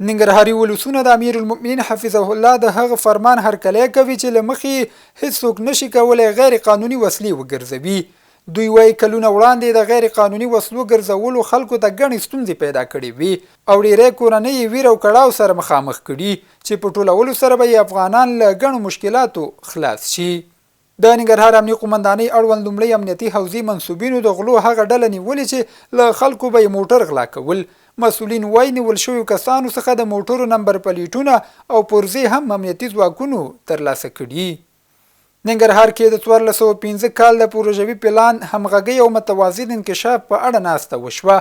ننګرهاري ولسونه د امیر المؤمنین حفظه الله د هغه فرمان هرکلی کوي چې له مخې هیڅوک نشي کولی غیر قانوني وسلې وګرځوي. دوی وایي کلونه وړاندې د غیر قانوني وسلو ګرځولو خلکو ته ګڼې ستونزې پیدا کړې وي او ډېری کورنۍ یې ویر او کړاو سره مخامخ کړي چې په ټولولو سره به افغانان له ګڼو مشکلاتو خلاص شي. د ننګرهار امنیه قومندانۍ اړوند لومړی امنیتي حوزې منصوبینو د غلو هغه ډله نیولې چې له خلکو به یې موټر غلا کول. مسؤلین وایي نیول شویو کسانو څخه د موټرو نمبر پلیټونه او پرزې هم امنیتي ځواکونو ترلاسه کړي. ننګرهار کې د 1415 کال د پروژوي پلان همغږي او متوازن انکشاف په اړه ناسته وشوه.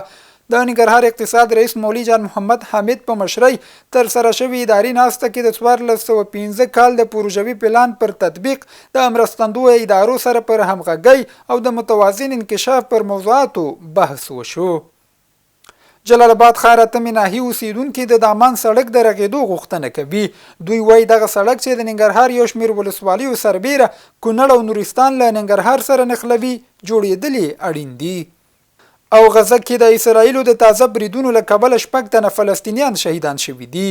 د ننګرهار اقتصاد رئیس مولوي جان محمد حامد په مشرۍ ترسره شوې اداري ناسته کې د 1415 کال د پروژوي پلان پر تطبیق د مرستندویه ادارو سره پر همغږي او د متوازن انکشاف پر موضوعاتو بحث وشو. جلالاباد ښار اتمې ناحیې اوسیدونکي د دامان سړک د رغېدو غوښتنه کوي. دوی وایي دغه سړک چې د ننګرهار یو شمېر ولسوالیو سربیره کونړ او نورستان له ننګرهار سره نښلوي جوړېدلې اړین دي. او غزه کې د اسراییلو د تازه بریدونو له کبله 6 تنه فلسطینیان شهیدان شوي دي.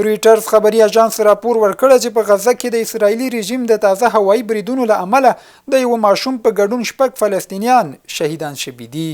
رویټرز خبري اژانس راپور ورکړی چې په غزه کې د اسرایلی رژیم د تازه هوایي بریدونو له امله د یو ماشوم په ګډون 6 فلسطینیان شهیدان شوي دي.